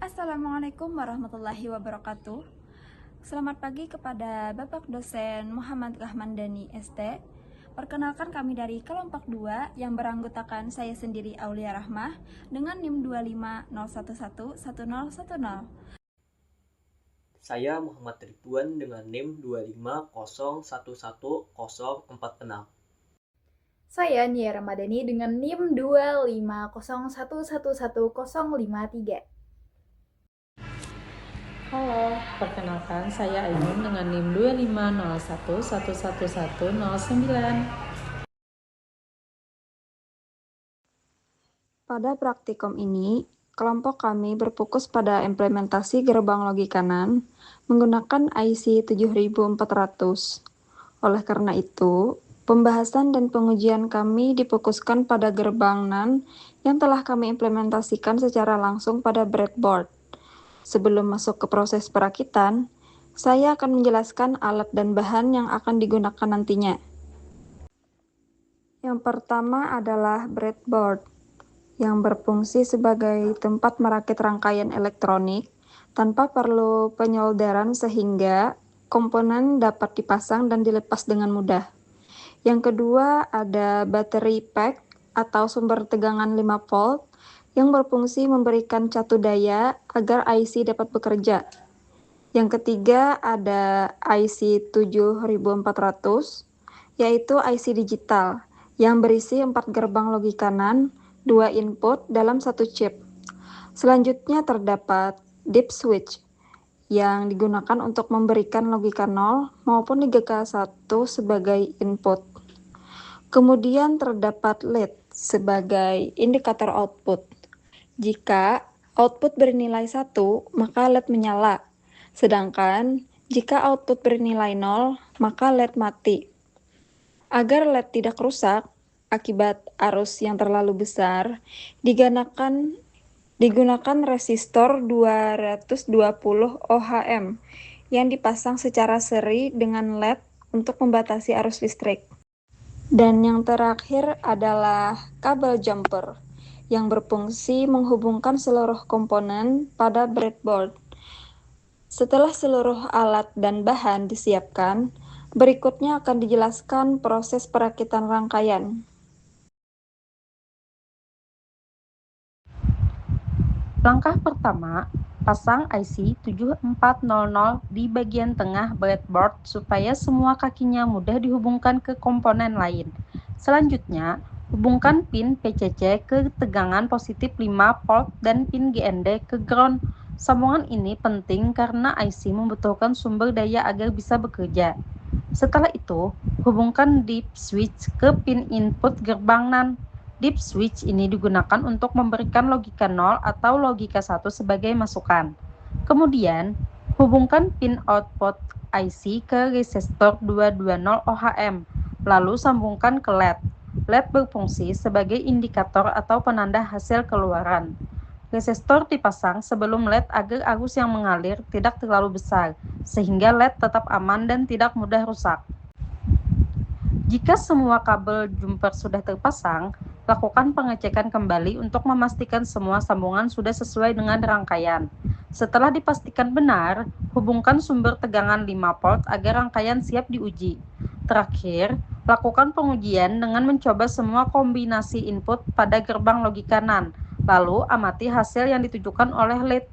Assalamualaikum warahmatullahi wabarakatuh. Selamat pagi kepada Bapak Dosen Muhammad Rahmandani ST. Perkenalkan kami dari kelompok 2 yang beranggotakan saya sendiri Aulia Rahmah dengan NIM 250111010. Saya Muhammad Ridwan dengan NIM 250111046. Saya Nia Ramadhani dengan NIM 250111053. Halo, perkenalkan saya Ainun dengan NIM 25011111009. Pada praktikum ini, kelompok kami berfokus pada implementasi gerbang logika NAND menggunakan IC 7400. Oleh karena itu, pembahasan dan pengujian kami difokuskan pada gerbang NAND yang telah kami implementasikan secara langsung pada breadboard. Sebelum masuk ke proses perakitan, saya akan menjelaskan alat dan bahan yang akan digunakan nantinya. Yang pertama adalah breadboard, yang berfungsi sebagai tempat merakit rangkaian elektronik tanpa perlu penyolderan sehingga komponen dapat dipasang dan dilepas dengan mudah. Yang kedua ada battery pack atau sumber tegangan 5 volt yang berfungsi memberikan catu daya agar IC dapat bekerja. Yang ketiga ada IC 7400, yaitu IC digital yang berisi 4 gerbang logika NAND, 2 input dalam satu chip. Selanjutnya terdapat deep switch yang digunakan untuk memberikan logika 0 maupun logika 1 sebagai input. Kemudian terdapat LED sebagai indikator output. Jika output bernilai 1, maka LED menyala. Sedangkan jika output bernilai 0, maka LED mati. Agar LED tidak rusak akibat arus yang terlalu besar, digunakan resistor 220 ohm yang dipasang secara seri dengan LED untuk membatasi arus listrik. Dan yang terakhir adalah kabel jumper yang berfungsi menghubungkan seluruh komponen pada breadboard. Setelah seluruh alat dan bahan disiapkan, berikutnya akan dijelaskan proses perakitan rangkaian. Langkah pertama, pasang IC 7400 di bagian tengah breadboard supaya semua kakinya mudah dihubungkan ke komponen lain. Selanjutnya, hubungkan pin PCC ke tegangan positif 5 volt dan pin GND ke ground. Sambungan ini penting karena IC membutuhkan sumber daya agar bisa bekerja. Setelah itu, hubungkan deep switch ke pin input gerbang NAND. Deep switch ini digunakan untuk memberikan logika 0 atau logika 1 sebagai masukan. Kemudian, hubungkan pin output IC ke resistor 220 ohm, lalu sambungkan ke LED. LED berfungsi sebagai indikator atau penanda hasil keluaran. Resistor dipasang sebelum LED agar arus yang mengalir tidak terlalu besar, sehingga LED tetap aman dan tidak mudah rusak. Jika semua kabel jumper sudah terpasang, lakukan pengecekan kembali untuk memastikan semua sambungan sudah sesuai dengan rangkaian. Setelah dipastikan benar, hubungkan sumber tegangan 5 volt agar rangkaian siap diuji. Terakhir, lakukan pengujian dengan mencoba semua kombinasi input pada gerbang logika NAND, lalu amati hasil yang ditunjukkan oleh LED.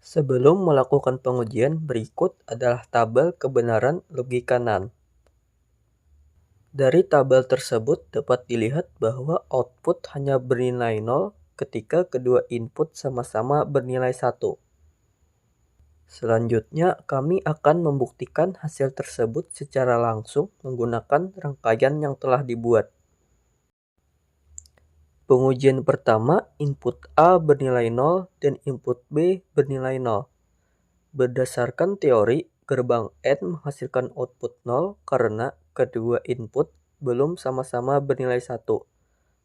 Sebelum melakukan pengujian, berikut adalah tabel kebenaran logika NaN. Dari tabel tersebut dapat dilihat bahwa output hanya bernilai 0 ketika kedua input sama-sama bernilai 1. Selanjutnya, kami akan membuktikan hasil tersebut secara langsung menggunakan rangkaian yang telah dibuat. Pengujian pertama, input A bernilai 0 dan input B bernilai 0. Berdasarkan teori, gerbang N menghasilkan output 0 karena kedua input belum sama-sama bernilai 1.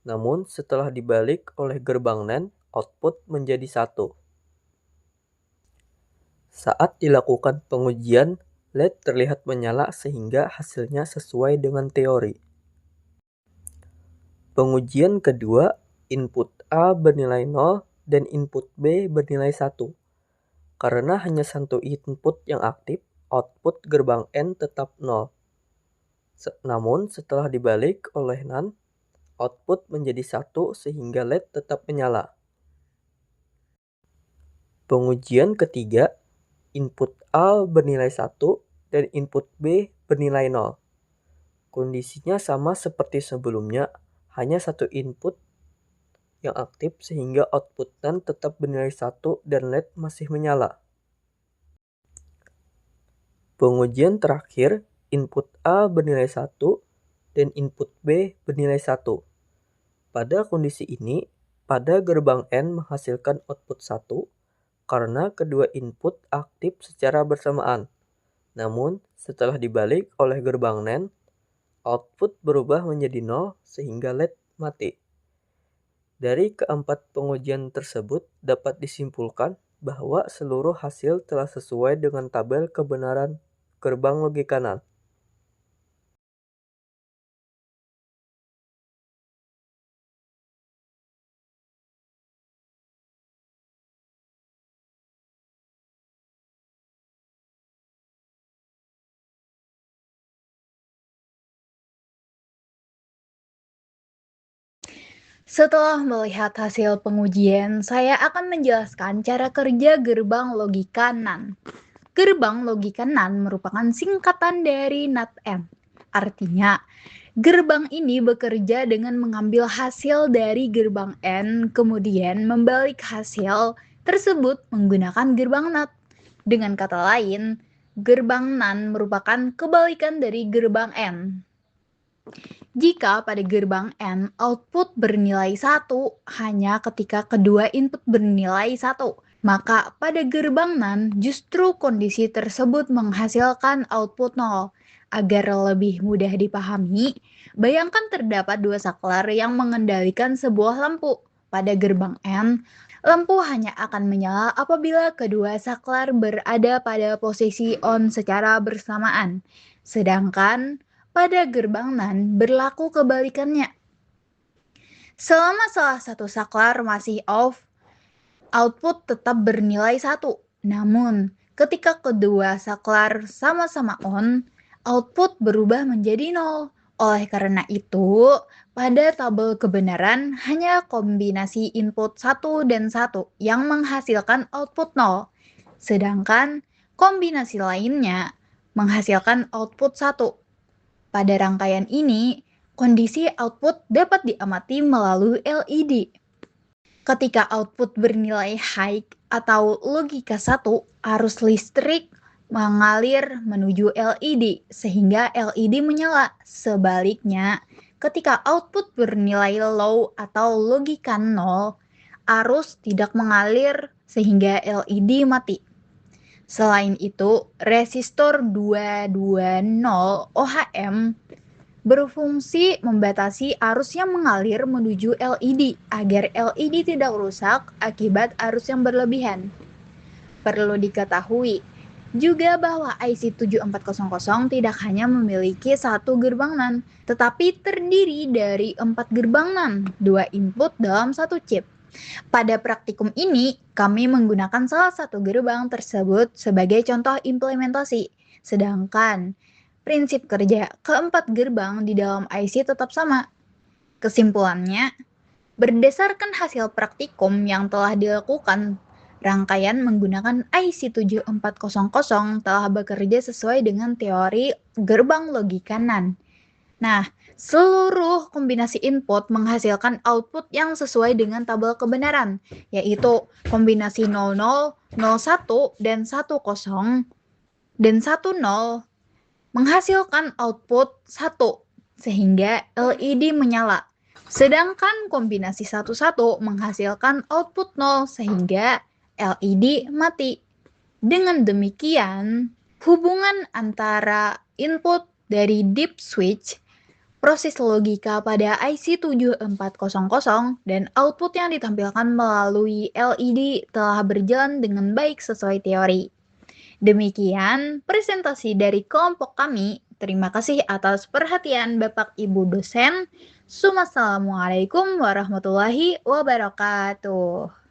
Namun, setelah dibalik oleh gerbang NAND, output menjadi 1. Saat dilakukan pengujian, LED terlihat menyala sehingga hasilnya sesuai dengan teori. Pengujian kedua, input A bernilai 0 dan input B bernilai 1. Karena hanya satu input yang aktif, output gerbang N tetap 0. Namun setelah dibalik oleh NAND, output menjadi 1 sehingga LED tetap menyala. Pengujian ketiga, input A bernilai 1 dan input B bernilai 0. Kondisinya sama seperti sebelumnya, hanya satu input yang aktif sehingga output NAND tetap bernilai 1 dan LED masih menyala. Pengujian terakhir, input A bernilai 1 dan input B bernilai 1. Pada kondisi ini, pada gerbang N menghasilkan output 1 karena kedua input aktif secara bersamaan. Namun, setelah dibalik oleh gerbang NAND, output berubah menjadi 0 sehingga LED mati. Dari keempat pengujian tersebut dapat disimpulkan bahwa seluruh hasil telah sesuai dengan tabel kebenaran gerbang logika NAND. Setelah melihat hasil pengujian, saya akan menjelaskan cara kerja gerbang logika NaN. Gerbang logika NaN merupakan singkatan dari NAND. Artinya, gerbang ini bekerja dengan mengambil hasil dari gerbang N, kemudian membalik hasil tersebut menggunakan gerbang NAND. Dengan kata lain, gerbang NaN merupakan kebalikan dari gerbang N. Jika pada gerbang N output bernilai 1 hanya ketika kedua input bernilai 1, maka pada gerbang NaN justru kondisi tersebut menghasilkan output 0. Agar lebih mudah dipahami, bayangkan terdapat dua saklar yang mengendalikan sebuah lampu. Pada gerbang N, lampu hanya akan menyala apabila kedua saklar berada pada posisi on secara bersamaan. Sedangkan pada gerbang NaN berlaku kebalikannya. Selama salah satu saklar masih off, output tetap bernilai 1. Namun, ketika kedua saklar sama-sama on, output berubah menjadi 0. Oleh karena itu, pada tabel kebenaran hanya kombinasi input 1 dan 1 yang menghasilkan output 0. Sedangkan kombinasi lainnya menghasilkan output 1. Pada rangkaian ini, kondisi output dapat diamati melalui LED. Ketika output bernilai high atau logika 1, arus listrik mengalir menuju LED sehingga LED menyala. Sebaliknya, ketika output bernilai low atau logika 0, arus tidak mengalir sehingga LED mati. Selain itu, resistor 220 ohm berfungsi membatasi arus yang mengalir menuju LED agar LED tidak rusak akibat arus yang berlebihan. Perlu diketahui juga bahwa IC 7400 tidak hanya memiliki satu gerbang NaN, tetapi terdiri dari 4 gerbang NaN, 2 input dalam satu chip. Pada praktikum ini, kami menggunakan salah satu gerbang tersebut sebagai contoh implementasi, sedangkan prinsip kerja keempat gerbang di dalam IC tetap sama. Kesimpulannya, berdasarkan hasil praktikum yang telah dilakukan, rangkaian menggunakan IC 7400 telah bekerja sesuai dengan teori gerbang logika NAND. Nah, seluruh kombinasi input menghasilkan output yang sesuai dengan tabel kebenaran, yaitu kombinasi 00, 01, dan 10, dan 10 menghasilkan output 1, sehingga LED menyala. Sedangkan kombinasi 11 menghasilkan output 0, sehingga LED mati. Dengan demikian, hubungan antara input dari deep switch, proses logika pada IC 7400, dan output yang ditampilkan melalui LED telah berjalan dengan baik sesuai teori. Demikian presentasi dari kelompok kami. Terima kasih atas perhatian Bapak Ibu dosen. Assalamualaikum warahmatullahi wabarakatuh.